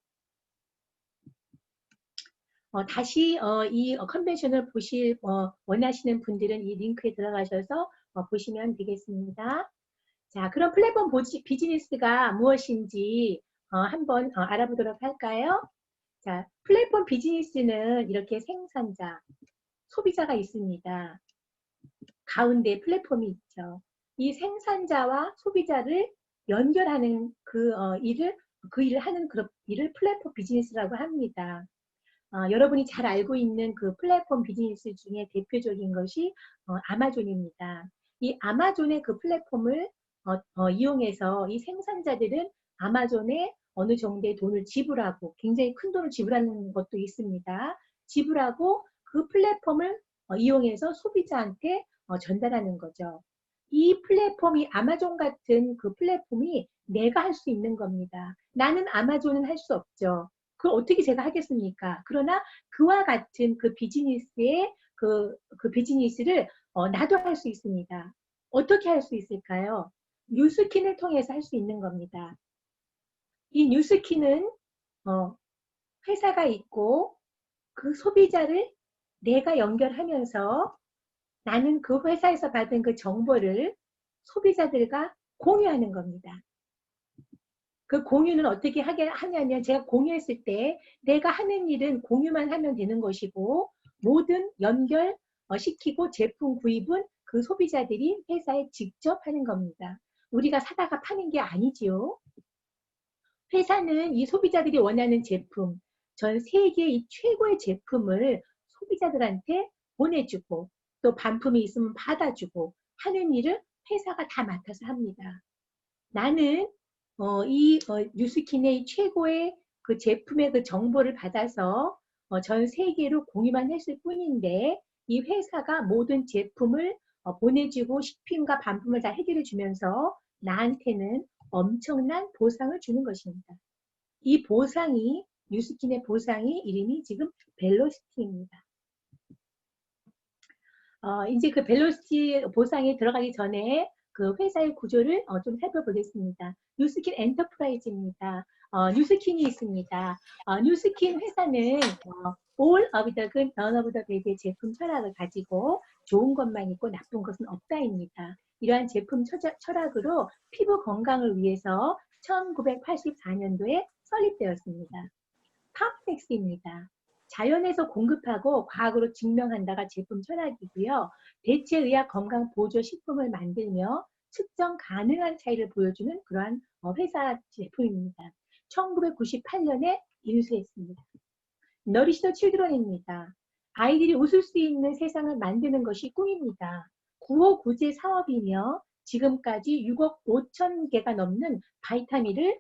다시 이 컨벤션을 보실 원하시는 분들은 이 링크에 들어가셔서 보시면 되겠습니다. 자, 그럼 플랫폼 비즈니스가 무엇인지 한번 알아보도록 할까요? 자, 플랫폼 비즈니스는 이렇게 생산자, 소비자가 있습니다. 가운데 플랫폼이 있죠. 이 생산자와 소비자를 연결하는 그 일을 하는 그 일을 플랫폼 비즈니스라고 합니다. 여러분이 잘 알고 있는 그 플랫폼 비즈니스 중에 대표적인 것이 아마존입니다. 이 아마존의 그 플랫폼을 이용해서 이 생산자들은 아마존에 어느 정도의 돈을 지불하고 굉장히 큰 돈을 지불하는 것도 있습니다. 지불하고 그 플랫폼을 이용해서 소비자한테 전달하는 거죠. 이 플랫폼이 아마존 같은 그 플랫폼이 내가 할 수 있는 겁니다. 나는 아마존은 할 수 없죠. 그걸 어떻게 제가 하겠습니까? 그러나 그와 같은 그 비즈니스의 그 비즈니스를 나도 할 수 있습니다. 어떻게 할 수 있을까요? 뉴스킨을 통해서 할 수 있는 겁니다. 이 뉴스킨은 회사가 있고 그 소비자를 내가 연결하면서 나는 그 회사에서 받은 그 정보를 소비자들과 공유하는 겁니다. 그 공유는 어떻게 하냐면 제가 공유했을 때 내가 하는 일은 공유만 하면 되는 것이고 모든 연결 시키고 제품 구입은 그 소비자들이 회사에 직접 하는 겁니다. 우리가 사다가 파는 게 아니지요. 회사는 이 소비자들이 원하는 제품, 전 세계의 이 최고의 제품을 소비자들한테 보내주고 또 반품이 있으면 받아주고 하는 일을 회사가 다 맡아서 합니다. 나는 이 뉴스킨의 최고의 그 제품의 그 정보를 받아서 전 세계로 공유만 했을 뿐인데 이 회사가 모든 제품을 보내주고 shipping과 반품을 다 해결해 주면서 나한테는 엄청난 보상을 주는 것입니다. 이 보상이 뉴스킨의 보상이 이름이 지금 벨로시티입니다. 이제 그 벨로시티 보상에 들어가기 전에 그 회사의 구조를 좀 살펴보겠습니다. 뉴스킨 엔터프라이즈입니다. 뉴스킨이 있습니다. 뉴스킨 회사는 all of the good, none of the bad의 제품 철학을 가지고 좋은 것만 있고 나쁜 것은 없다입니다. 이러한 제품 철학으로 피부 건강을 위해서 1984년도에 설립되었습니다. 팜텍스입니다. 자연에서 공급하고 과학으로 증명한다가 제품 철학이고요. 대체의학 건강 보조 식품을 만들며 측정 가능한 차이를 보여주는 그러한 회사 제품입니다. 1998년에 인수했습니다. 너리시 더 칠드런입니다. 아이들이 웃을 수 있는 세상을 만드는 것이 꿈입니다. 구호구제 사업이며 지금까지 6억 5천 개가 넘는 바이타민을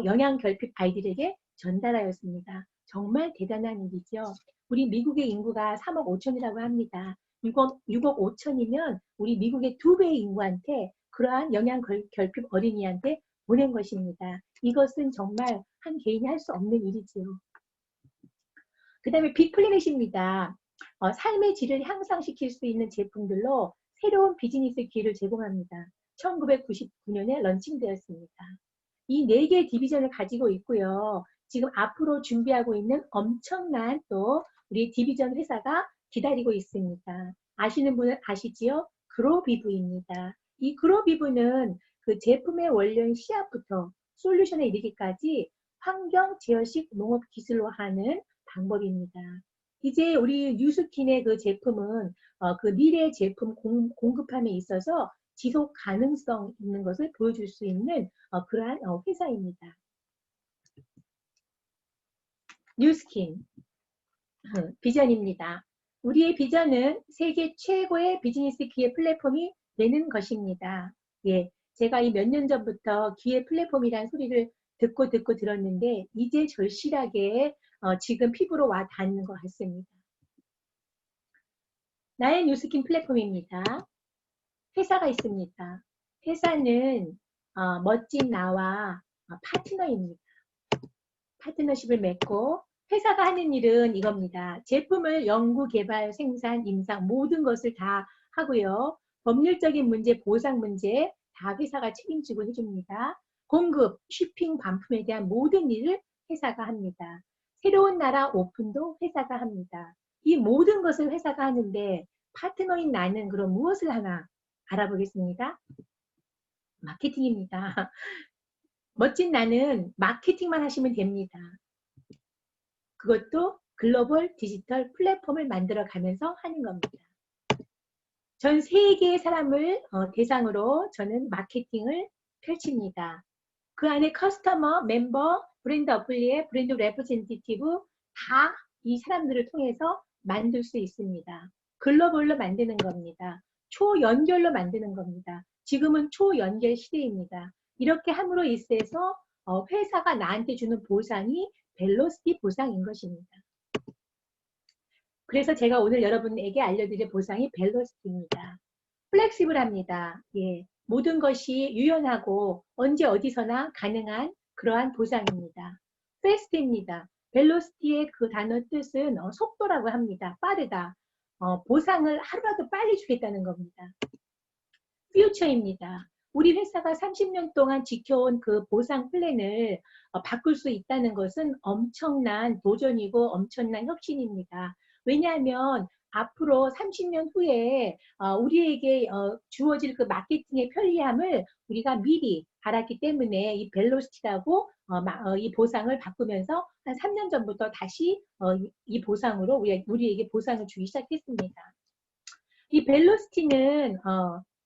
영양 결핍 아이들에게 전달하였습니다. 정말 대단한 일이죠. 우리 미국의 인구가 3억 5천이라고 합니다. 6억 5천이면 우리 미국의 2배의 인구한테 그러한 영양 결핍 어린이한테 보낸 것입니다. 이것은 정말 한 개인이 할 수 없는 일이지요. 그 다음에 빅플래닛입니다. 삶의 질을 향상시킬 수 있는 제품들로 새로운 비즈니스 기회를 제공합니다. 1999년에 런칭되었습니다. 이 4개의 디비전을 가지고 있고요. 지금 앞으로 준비하고 있는 엄청난 또 우리 디비전 회사가 기다리고 있습니다. 아시는 분은 아시지요? 그로비브입니다. 이 그로비브는 그 제품의 원료인 씨앗부터 솔루션에 이르기까지 환경 제어식 농업 기술로 하는 방법입니다. 이제 우리 뉴스킨의 그 제품은 그 미래 제품 공급함에 있어서 지속 가능성 있는 것을 보여줄 수 있는 그러한 회사입니다. 뉴스킨 비전입니다. 우리의 비전은 세계 최고의 비즈니스 기회 플랫폼이 되는 것입니다. 예, 제가 이 몇 년 전부터 기회 플랫폼이라는 소리를 듣고 들었는데 이제 절실하게 지금 피부로 와 닿는 것 같습니다. 나의 뉴스킨 플랫폼입니다. 회사가 있습니다. 회사는 멋진 나와 파트너입니다. 파트너십을 맺고 회사가 하는 일은 이겁니다. 제품을 연구, 개발, 생산, 임상 모든 것을 다 하고요. 법률적인 문제, 보상 문제 다 회사가 책임지고 해줍니다. 공급, 쇼핑, 반품에 대한 모든 일을 회사가 합니다. 새로운 나라 오픈도 회사가 합니다. 이 모든 것을 회사가 하는데 파트너인 나는 그럼 무엇을 하나 알아보겠습니다. 마케팅입니다. 멋진 나는 마케팅만 하시면 됩니다. 그것도 글로벌 디지털 플랫폼을 만들어 가면서 하는 겁니다. 전 세계의 사람을 대상으로 저는 마케팅을 펼칩니다. 그 안에 커스터머, 멤버, 브랜드 어플리에, 브랜드 레프레젠티티브 다 이 사람들을 통해서 만들 수 있습니다. 글로벌로 만드는 겁니다. 초연결로 만드는 겁니다. 지금은 초연결 시대입니다. 이렇게 함으로 있어서 회사가 나한테 주는 보상이 벨로시티 보상인 것입니다. 그래서 제가 오늘 여러분에게 알려드릴 보상이 벨로시티입니다. 플렉시블합니다. 예, 모든 것이 유연하고 언제 어디서나 가능한 그러한 보상입니다. 패스트입니다. 벨로시티의 그 단어 뜻은 속도라고 합니다. 빠르다. 보상을 하루라도 빨리 주겠다는 겁니다. 퓨처입니다. 우리 회사가 30년 동안 지켜온 그 보상 플랜을 바꿀 수 있다는 것은 엄청난 도전이고 엄청난 혁신입니다. 왜냐하면 앞으로 30년 후에 우리에게 주어질 그 마케팅의 편리함을 우리가 미리 알았기 때문에 이 벨로시티라고 이 보상을 바꾸면서 한 3년 전부터 다시 이 보상으로 우리에게 보상을 주기 시작했습니다. 이 벨로시티는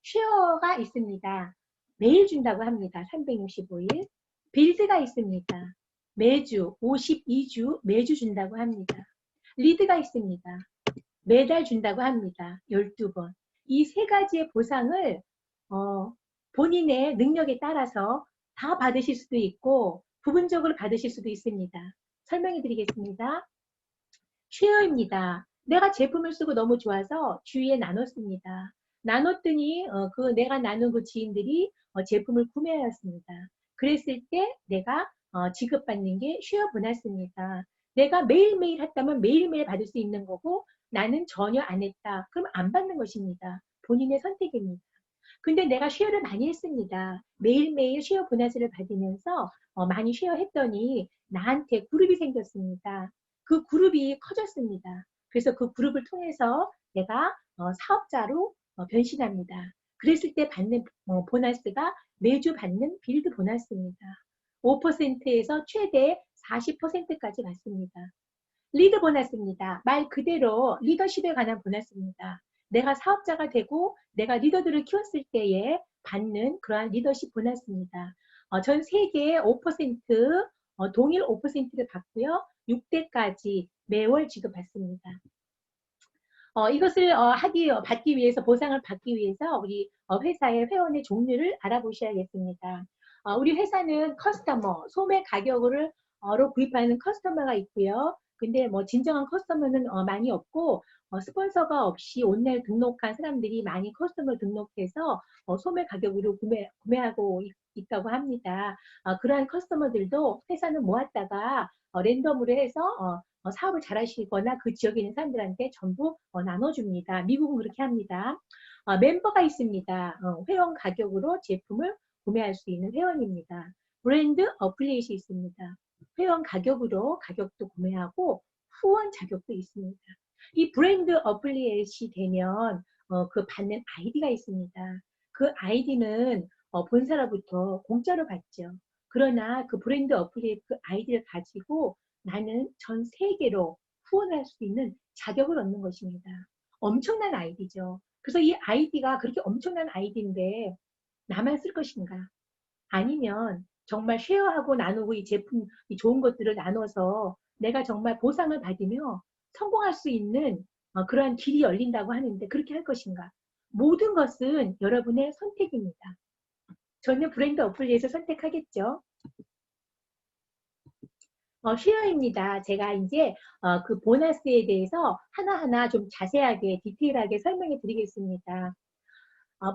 쉐어가 있습니다. 매일 준다고 합니다. 365일. 빌드가 있습니다. 매주 52주 매주 준다고 합니다. 리드가 있습니다. 매달 준다고 합니다. 12번. 이 세 가지의 보상을 본인의 능력에 따라서 다 받으실 수도 있고 부분적으로 받으실 수도 있습니다. 설명해 드리겠습니다. 쉐어입니다. 내가 제품을 쓰고 너무 좋아서 주위에 나눴습니다. 나눴더니 그 내가 나눈 그 지인들이 제품을 구매하였습니다. 그랬을 때 내가 지급받는 게 쉐어 보너스입니다. 내가 매일매일 했다면 매일매일 받을 수 있는 거고 나는 전혀 안 했다. 그럼 안 받는 것입니다. 본인의 선택입니다. 근데 내가 쉐어를 많이 했습니다. 매일매일 쉐어 보너스를 받으면서 많이 쉐어했더니 나한테 그룹이 생겼습니다. 그 그룹이 커졌습니다. 그래서 그 그룹을 통해서 내가 사업자로 변신합니다. 그랬을 때 받는 보너스가 매주 받는 빌드 보너스입니다. 5%에서 최대 40%까지 받습니다. 리더 보너스입니다. 말 그대로 리더십에 관한 보너스입니다. 내가 사업자가 되고 내가 리더들을 키웠을 때에 받는 그러한 리더십 보너스입니다. 전 세계에 5%, 동일 5%를 받고요. 6대까지 매월 지급받습니다. 이것을 받기 위해서, 보상을 받기 위해서 우리 회사의 회원의 종류를 알아보셔야겠습니다. 우리 회사는 커스터머, 소매 가격으로 구입하는 커스터머가 있고요. 근데 뭐 진정한 커스터머는 많이 없고 스폰서가 없이 온라인 등록한 사람들이 많이 커스터머 등록해서 소매 가격으로 구매하고 있다고 합니다. 그러한 커스터머들도 회사는 모았다가 랜덤으로 해서 사업을 잘 하시거나 그 지역에 있는 사람들한테 전부 나눠줍니다. 미국은 그렇게 합니다. 멤버가 있습니다. 회원 가격으로 제품을 구매할 수 있는 회원입니다. 브랜드 어플리에이션이 있습니다. 회원 가격으로 가격도 구매하고 후원 자격도 있습니다. 이 브랜드 어플리에이션이 되면 그 받는 아이디가 있습니다. 그 아이디는 본사로부터 공짜로 받죠. 그러나 그 브랜드 어플리에이션 그 아이디를 가지고 나는 전 세계로 후원할 수 있는 자격을 얻는 것입니다. 엄청난 아이디죠. 그래서 이 아이디가 그렇게 엄청난 아이디인데 나만 쓸 것인가? 아니면 정말 쉐어하고 나누고 이 제품, 이 좋은 것들을 나눠서 내가 정말 보상을 받으며 성공할 수 있는 그러한 길이 열린다고 하는데 그렇게 할 것인가? 모든 것은 여러분의 선택입니다. 저는 브랜드 어플리에이션 선택하겠죠. 쉐어입니다. 제가 이제 그 보너스에 대해서 하나하나 좀 자세하게 디테일하게 설명해 드리겠습니다.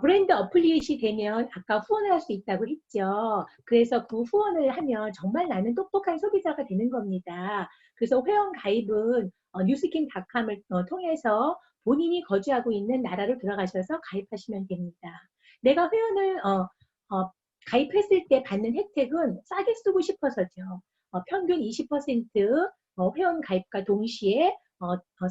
브랜드 어플리에이션이 되면 아까 후원을 할 수 있다고 했죠. 그래서 그 후원을 하면 정말 나는 똑똑한 소비자가 되는 겁니다. 그래서 회원 가입은 뉴스킨닷컴을 통해서 본인이 거주하고 있는 나라로 들어가셔서 가입하시면 됩니다. 내가 회원을 가입했을 때 받는 혜택은 싸게 쓰고 싶어서죠. 평균 20% 회원 가입과 동시에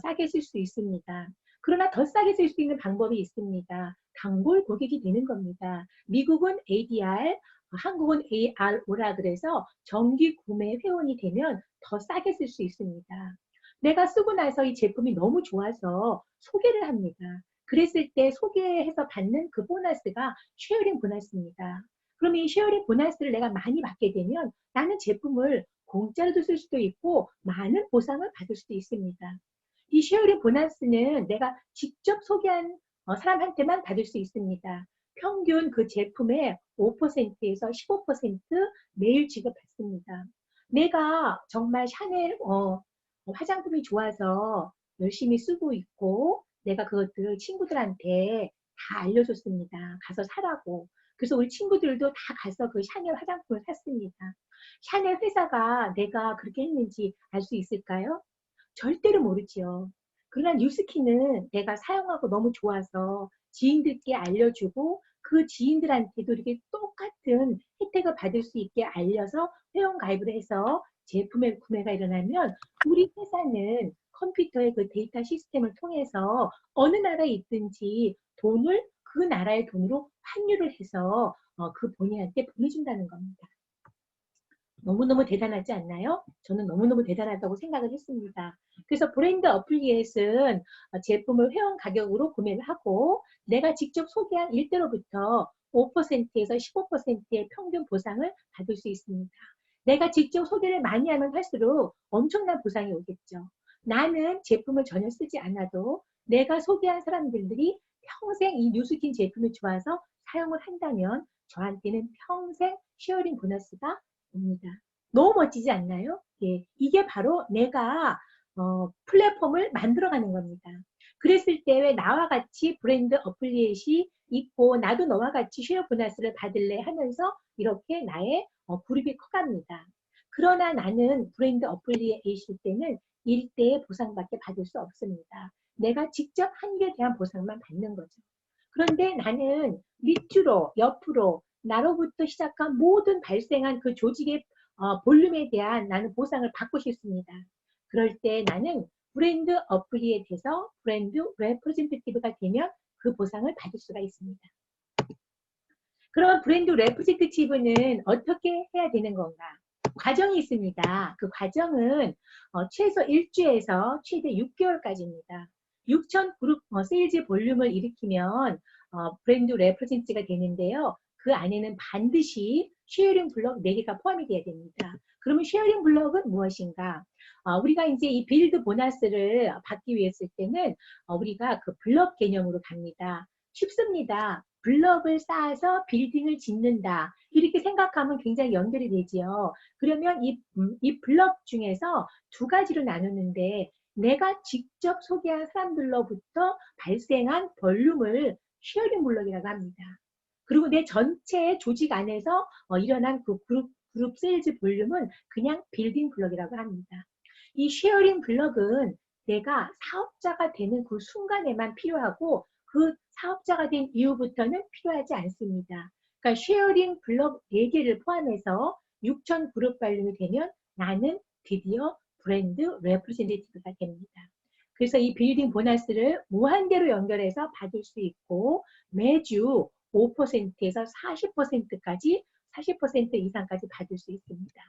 싸게 쓸 수 있습니다. 그러나 더 싸게 쓸 수 있는 방법이 있습니다. 단골 고객이 되는 겁니다. 미국은 ADR, 한국은 ARO라 그래서 정기 구매 회원이 되면 더 싸게 쓸 수 있습니다. 내가 쓰고 나서 이 제품이 너무 좋아서 소개를 합니다. 그랬을 때 소개해서 받는 그 보너스가 쉐어링 보너스입니다. 그럼 이 쉐어링 보너스를 내가 많이 받게 되면 나는 제품을 공짜로도 쓸 수도 있고 많은 보상을 받을 수도 있습니다. 이 쉐어링 보너스는 내가 직접 소개한 사람한테만 받을 수 있습니다. 평균 그 제품의 5%에서 15% 매일 지급받습니다. 내가 정말 샤넬 화장품이 좋아서 열심히 쓰고 있고 내가 그것들을 친구들한테 다 알려줬습니다. 가서 사라고. 그래서 우리 친구들도 다 가서 그 샤넬 화장품을 샀습니다. 샤넬 회사가 내가 그렇게 했는지 알 수 있을까요? 절대로 모르지요. 그러나 뉴스키는 내가 사용하고 너무 좋아서 지인들께 알려주고 그 지인들한테도 이렇게 똑같은 혜택을 받을 수 있게 알려서 회원 가입을 해서 제품의 구매가 일어나면 우리 회사는 컴퓨터의 그 데이터 시스템을 통해서 어느 나라에 있든지 돈을 그 나라의 돈으로 환율을 해서 그 본인한테 보내준다는 겁니다. 너무너무 대단하지 않나요? 저는 너무너무 대단하다고 생각을 했습니다. 그래서 브랜드 어플리에이션 제품을 회원 가격으로 구매를 하고 내가 직접 소개한 일대로부터 5%에서 15%의 평균 보상을 받을 수 있습니다. 내가 직접 소개를 많이 하면 할수록 엄청난 보상이 오겠죠. 나는 제품을 전혀 쓰지 않아도 내가 소개한 사람들이 평생 이 뉴스킨 제품이 좋아서 사용을 한다면 저한테는 평생 쉐어링 보너스가 옵니다. 너무 멋지지 않나요? 예, 이게 바로 내가 플랫폼을 만들어가는 겁니다. 그랬을 때 왜 나와 같이 브랜드 어플리에이션이 있고 나도 너와 같이 쉐어 보너스를 받을래 하면서 이렇게 나의 그룹이 커갑니다. 그러나 나는 브랜드 어플리에이션 때는 일대의 보상밖에 받을 수 없습니다. 내가 직접 한 일에 대한 보상만 받는 거죠. 그런데 나는 밑으로, 옆으로, 나로부터 시작한 모든 발생한 그 조직의 볼륨에 대한 나는 보상을 받고 싶습니다. 그럴 때 나는 브랜드 어플리에이트에서 브랜드 레프레젠테이티브가 되면 그 보상을 받을 수가 있습니다. 그럼 브랜드 레프레젠테이티브는 어떻게 해야 되는 건가? 과정이 있습니다. 그 과정은 최소 1주에서 최대 6개월까지입니다. 6천 그룹 세일즈 볼륨을 일으키면 브랜드 레프레젠트가 되는데요. 그 안에는 반드시 쉐어링 블럭 4개가 포함이 되어야 됩니다. 그러면 쉐어링 블럭은 무엇인가? 우리가 이제 이 빌드 보너스를 받기 위해서 때는 우리가 그 블럭 개념으로 갑니다. 쉽습니다. 블럭을 쌓아서 빌딩을 짓는다. 이렇게 생각하면 굉장히 연결이 되지요. 그러면 이 블럭 중에서 두 가지로 나누는데 내가 직접 소개한 사람들로부터 발생한 볼륨을 쉐어링 블럭이라고 합니다. 그리고 내 전체 조직 안에서 일어난 그 그룹 세일즈 볼륨은 그냥 빌딩 블럭이라고 합니다. 이 쉐어링 블럭은 내가 사업자가 되는 그 순간에만 필요하고 그 사업자가 된 이후부터는 필요하지 않습니다. 그러니까 쉐어링 블럭 4개를 포함해서 6천 그룹 발륨이 되면 나는 드디어 브랜드 레프레젠테이티브가 됩니다. 그래서 이 빌딩 보너스를 무한대로 연결해서 받을 수 있고 매주 5%에서 40%까지 40% 이상까지 받을 수 있습니다.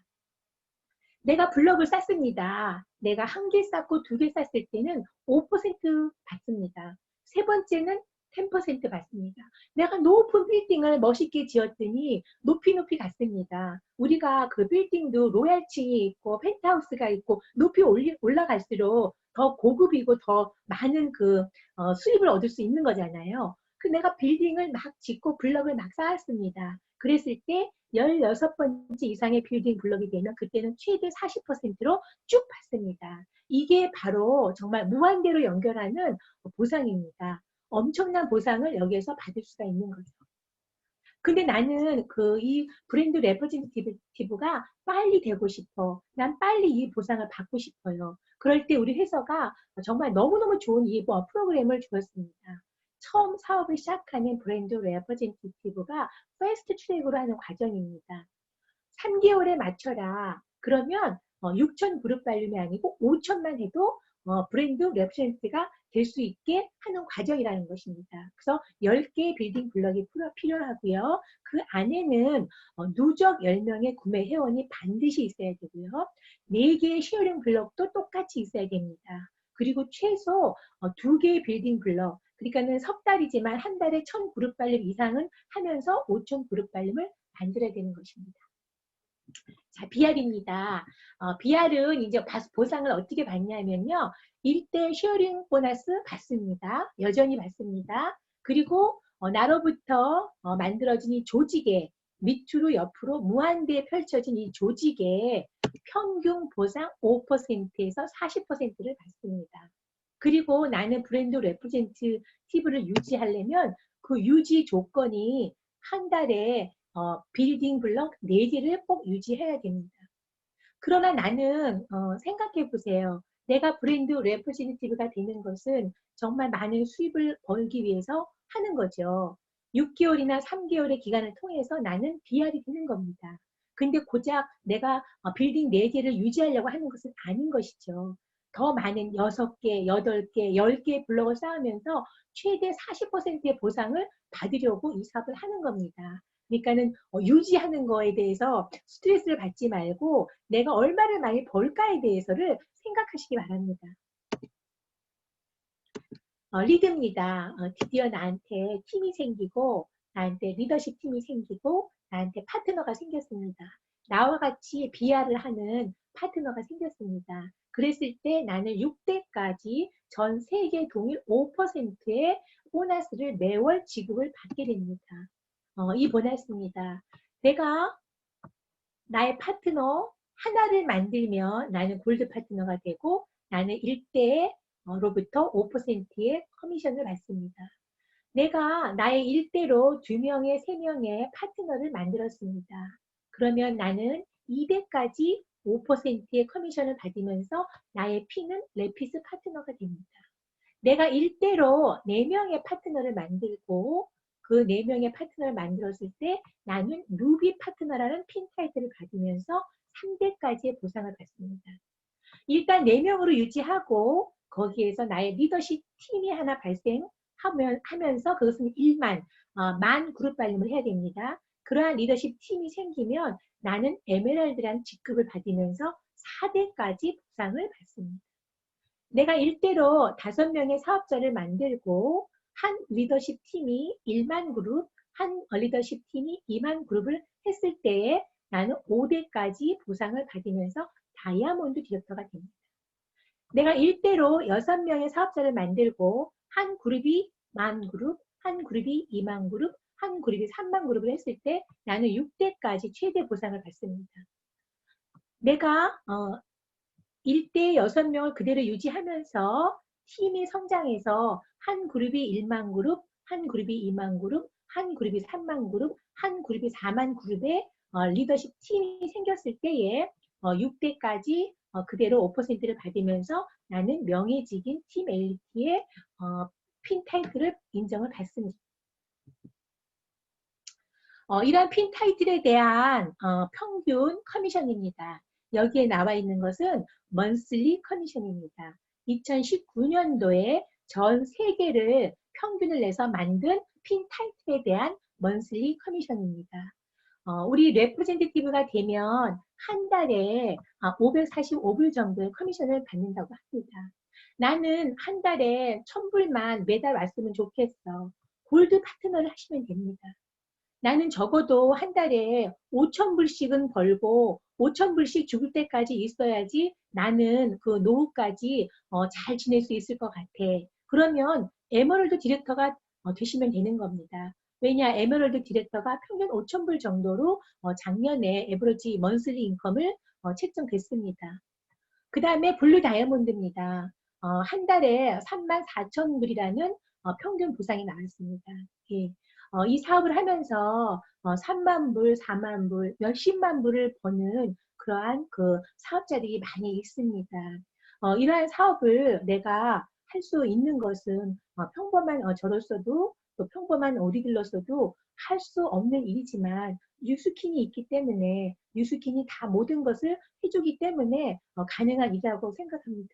내가 블럭을 쌌습니다. 내가 1개 쌌고 2개 쌌을 때는 5% 받습니다. 세 번째는 10% 받습니다. 내가 높은 빌딩을 멋있게 지었더니 높이 갔습니다. 우리가 그 빌딩도 로얄층이 있고 펜트하우스가 있고 높이 올라갈수록 더 고급이고 더 많은 그 수입을 얻을 수 있는 거잖아요. 그 내가 빌딩을 막 짓고 블럭을 막 쌓았습니다. 그랬을 때 16번째 이상의 빌딩 블럭이 되면 그때는 최대 40%로 쭉 받습니다. 이게 바로 정말 무한대로 연결하는 보상입니다. 엄청난 보상을 여기에서 받을 수가 있는 거죠. 근데 나는 이 브랜드 레프레젠테이티브가 빨리 되고 싶어. 난 빨리 이 보상을 받고 싶어요. 그럴 때 우리 회사가 정말 너무너무 좋은 이 프로그램을 주었습니다. 처음 사업을 시작하는 브랜드 레프레젠테이티브가 패스트 트랙으로 하는 과정입니다. 3개월에 맞춰라. 그러면 6천 그룹 발륨이 아니고 5천만 해도 브랜드 레프레젠트가 될 수 있게 하는 과정이라는 것입니다. 그래서 10개의 빌딩 블럭이 필요하고요. 그 안에는 누적 10명의 구매 회원이 반드시 있어야 되고요. 4개의 쉐어링 블럭도 똑같이 있어야 됩니다. 그리고 최소 2개의 빌딩 블럭, 그러니까는 석 달이지만 한 달에 1000 그룹 발륨 이상은 하면서 5000 그룹 발륨을 만들어야 되는 것입니다. 자, BR입니다. BR은 이제 보상을 어떻게 받냐면요. 1대 쉐어링 보너스 받습니다. 여전히 받습니다. 그리고 나로부터 만들어진 이 조직에 밑으로 옆으로 무한대에 펼쳐진 이 조직에 평균 보상 5%에서 40%를 받습니다. 그리고 나는 브랜드 레프레젠테이티브를 유지하려면 그 유지 조건이 한 달에 빌딩 블럭 4개를 꼭 유지해야 됩니다. 그러나 나는 생각해 보세요. 내가 브랜드 레프레젠테이티브가 되는 것은 정말 많은 수입을 벌기 위해서 하는 거죠. 6개월이나 3개월의 기간을 통해서 나는 BR이 되는 겁니다. 근데 고작 내가 빌딩 4개를 유지하려고 하는 것은 아닌 것이죠. 더 많은 6개, 8개, 10개의 블럭을 쌓으면서 최대 40%의 보상을 받으려고 이 사업을 하는 겁니다. 그러니까는 유지하는 거에 대해서 스트레스를 받지 말고 내가 얼마를 많이 벌까에 대해서를 생각하시기 바랍니다. 리드입니다. 드디어 나한테 팀이 생기고 나한테 리더십 팀이 생기고 나한테 파트너가 생겼습니다. 나와 같이 BR을 하는 파트너가 생겼습니다. 그랬을 때 나는 6대까지 전 세계 동일 5%의 보너스를 매월 지급을 받게 됩니다. 이 보너스입니다. 내가 나의 파트너 하나를 만들면 나는 골드 파트너가 되고 나는 1대로부터 5%의 커미션을 받습니다. 내가 나의 일대로 2명의, 3명의 파트너를 만들었습니다. 그러면 나는 200까지 5%의 커미션을 받으면서 나의 P는 레피스 파트너가 됩니다. 내가 일대로 4명의 파트너를 만들고 그 4명의 파트너를 만들었을 때 나는 루비 파트너라는 핀 타이틀을 받으면서 3대까지의 보상을 받습니다. 일단 4명으로 유지하고 거기에서 나의 리더십 팀이 하나 발생하면서 그것은 1만, 만 그룹 발림을 해야 됩니다. 그러한 리더십 팀이 생기면 나는 에메랄드라는 직급을 받으면서 4대까지 보상을 받습니다. 내가 일대로 5명의 사업자를 만들고 한 리더십 팀이 1만 그룹, 한 리더십 팀이 2만 그룹을 했을 때에 나는 5대까지 보상을 받으면서 다이아몬드 디렉터가 됩니다. 내가 일대로 6명의 사업자를 만들고 한 그룹이 1만 그룹, 한 그룹이 2만 그룹, 한 그룹이 3만 그룹을 했을 때 나는 6대까지 최대 보상을 받습니다. 내가 1대 6명을 그대로 유지하면서 팀이 성장해서 한 그룹이 1만 그룹, 한 그룹이 2만 그룹, 한 그룹이 3만 그룹, 한 그룹이 4만 그룹의 리더십 팀이 생겼을 때에 6대까지 그대로 5%를 받으면서 나는 명예직인 팀 엘리트의 핀 타이틀을 인정을 받습니다. 이러한 핀 타이틀에 대한 평균 커미션입니다. 여기에 나와 있는 것은 monthly 커미션입니다. 2019년도에 전 세계를 평균을 내서 만든 핀 타이틀에 대한 monthly 커미션입니다. 우리 레프레젠테티브가 되면 한 달에 545불 정도의 커미션을 받는다고 합니다. 나는 한 달에 1000불만 매달 왔으면 좋겠어. 골드 파트너를 하시면 됩니다. 나는 적어도 한 달에 5,000불씩은 벌고 5,000불씩 죽을 때까지 있어야지 나는 그 노후까지 잘 지낼 수 있을 것 같아. 그러면 에메랄드 디렉터가 되시면 되는 겁니다. 왜냐, 에메랄드 디렉터가 평균 5,000불 정도로 작년에 에버리지 먼슬리 인컴을 책정됐습니다. 그 다음에 블루 다이아몬드입니다. 한 달에 34,000불이라는 평균 보상이 나왔습니다. 예. 이 사업을 하면서 3만 불, 4만 불, 몇십만 불을 버는 그러한 그 사업자들이 많이 있습니다. 이러한 사업을 내가 할 수 있는 것은 평범한 저로서도 또 평범한 오리들로서도 할 수 없는 일이지만 뉴스킨이 있기 때문에 뉴스킨이 다 모든 것을 해주기 때문에 가능한 일이라고 생각합니다.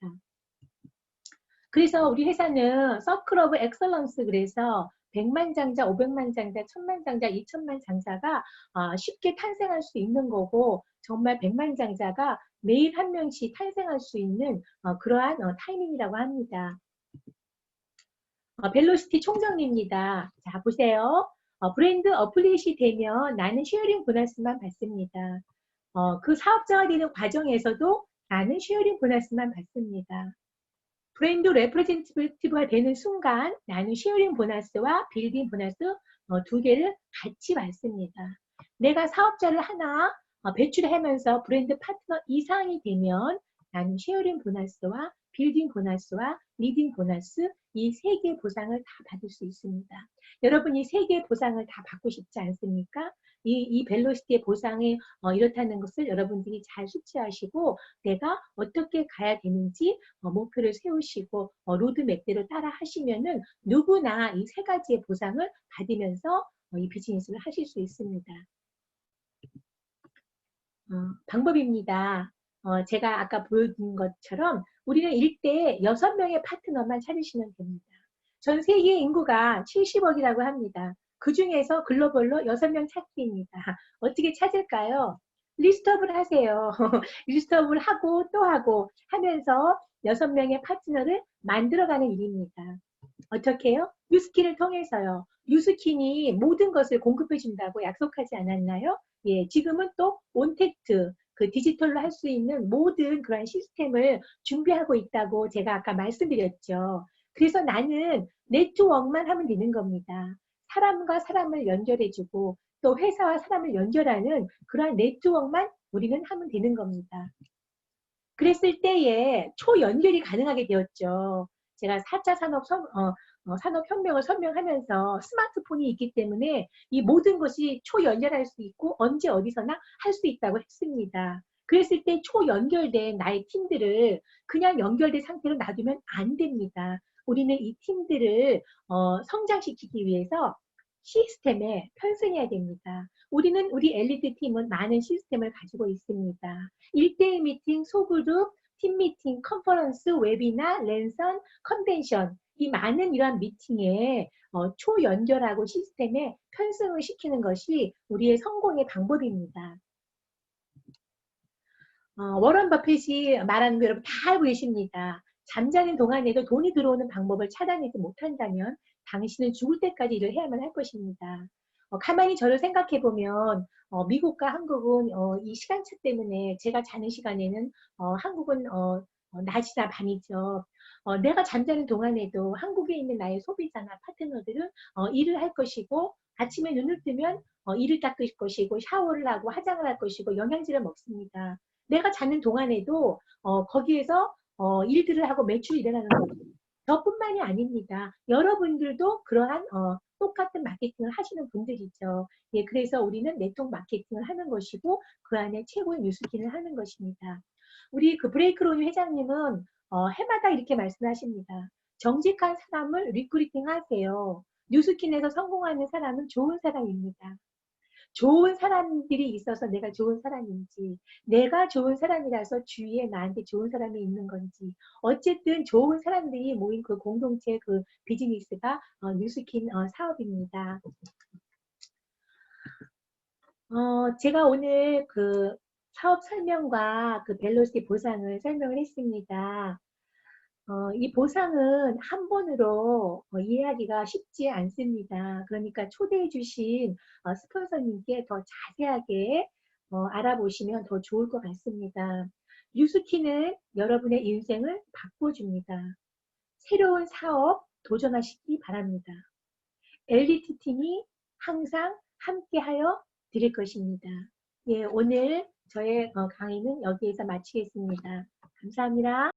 그래서 우리 회사는 서클 오브 엑설런스 그래서 100만 장자, 500만 장자, 1000만 장자, 2000만 장자가 쉽게 탄생할 수 있는 거고 정말 100만 장자가 매일 한 명씩 탄생할 수 있는 그러한 타이밍이라고 합니다. 벨로시티 총정리입니다. 자, 보세요. 브랜드 어플릿이 되면 나는 쉐어링 보너스만 받습니다. 그 사업자가 되는 과정에서도 나는 쉐어링 보너스만 받습니다. 브랜드 레프레젠티브가 되는 순간 나는 쉐어링 보너스와 빌딩 보너스 두 개를 같이 받습니다. 내가 사업자를 하나 배출하면서 브랜드 파트너 이상이 되면 나는 쉐어링 보너스와 빌딩 보너스와 리딩 보너스 이 세 개의 보상을 다 받을 수 있습니다. 여러분 이 세 개의 보상을 다 받고 싶지 않습니까? 이 벨로시티의 보상이 이렇다는 것을 여러분들이 잘 숙지하시고 내가 어떻게 가야 되는지 목표를 세우시고 로드맵대로 따라 하시면은 누구나 이 세 가지의 보상을 받으면서 이 비즈니스를 하실 수 있습니다. 방법입니다. 제가 아까 보여준 것처럼 우리는 일대 6명의 파트너만 찾으시면 됩니다. 전 세계 인구가 70억이라고 합니다. 그 중에서 글로벌로 6명 찾기입니다. 어떻게 찾을까요? 리스트업을 하세요. 리스트업을 하고 또 하고 하면서 6명의 파트너를 만들어가는 일입니다. 어떻게 해요? 뉴스킨을 통해서요. 뉴스킨이 모든 것을 공급해 준다고 약속하지 않았나요? 예, 지금은 또 온택트, 그 디지털로 할 수 있는 모든 그런 시스템을 준비하고 있다고 제가 아까 말씀드렸죠. 그래서 나는 네트워크만 하면 되는 겁니다. 사람과 사람을 연결해주고 또 회사와 사람을 연결하는 그러한 네트워크만 우리는 하면 되는 겁니다. 그랬을 때에 초연결이 가능하게 되었죠. 제가 4차 산업혁명을 설명하면서 스마트폰이 있기 때문에 이 모든 것이 초연결할 수 있고 언제 어디서나 할 수 있다고 했습니다. 그랬을 때 초연결된 나의 팀들을 그냥 연결된 상태로 놔두면 안 됩니다. 우리는 이 팀들을 성장시키기 위해서 시스템에 편승해야 됩니다. 우리 엘리트 팀은 많은 시스템을 가지고 있습니다. 1대1 미팅, 소그룹, 팀 미팅, 컨퍼런스, 웨비나, 랜선, 컨벤션 이 많은 이러한 미팅에 초연결하고 시스템에 편승을 시키는 것이 우리의 성공의 방법입니다. 워런 버핏이 말하는 거 여러분 다 알고 계십니다. 잠자는 동안에도 돈이 들어오는 방법을 찾아내지 못한다면 당신은 죽을 때까지 일을 해야만 할 것입니다. 가만히 저를 생각해 보면 미국과 한국은 이 시간차 때문에 제가 자는 시간에는 한국은 낮이나 밤이죠. 내가 잠자는 동안에도 한국에 있는 나의 소비자나 파트너들은 일을 할 것이고 아침에 눈을 뜨면 이를 닦을 것이고 샤워를 하고 화장을 할 것이고 영양제를 먹습니다. 내가 자는 동안에도 거기에서 일들을 하고 매출이 일어나는 거죠. 저뿐만이 아닙니다. 여러분들도 그러한 똑같은 마케팅을 하시는 분들이죠. 예, 그래서 우리는 네트워크 마케팅을 하는 것이고 그 안에 최고의 뉴스킨을 하는 것입니다. 우리 그 브레이크로니 회장님은 해마다 이렇게 말씀하십니다. 정직한 사람을 리크루팅 하세요. 뉴스킨에서 성공하는 사람은 좋은 사람입니다. 좋은 사람들이 있어서 내가 좋은 사람인지, 내가 좋은 사람이라서 주위에 나한테 좋은 사람이 있는 건지, 어쨌든 좋은 사람들이 모인 그 공동체 그 비즈니스가 뉴스킨 사업입니다. 제가 오늘 그 사업 설명과 그 벨로시 보상을 설명을 했습니다. 이 보상은 한 번으로 이해하기가 쉽지 않습니다. 그러니까 초대해 주신 스폰서님께 더 자세하게 알아보시면 더 좋을 것 같습니다. 뉴스키는 여러분의 인생을 바꿔줍니다. 새로운 사업 도전하시기 바랍니다. 엘리트 팀이 항상 함께하여 드릴 것입니다. 예, 오늘 저의 강의는 여기에서 마치겠습니다. 감사합니다.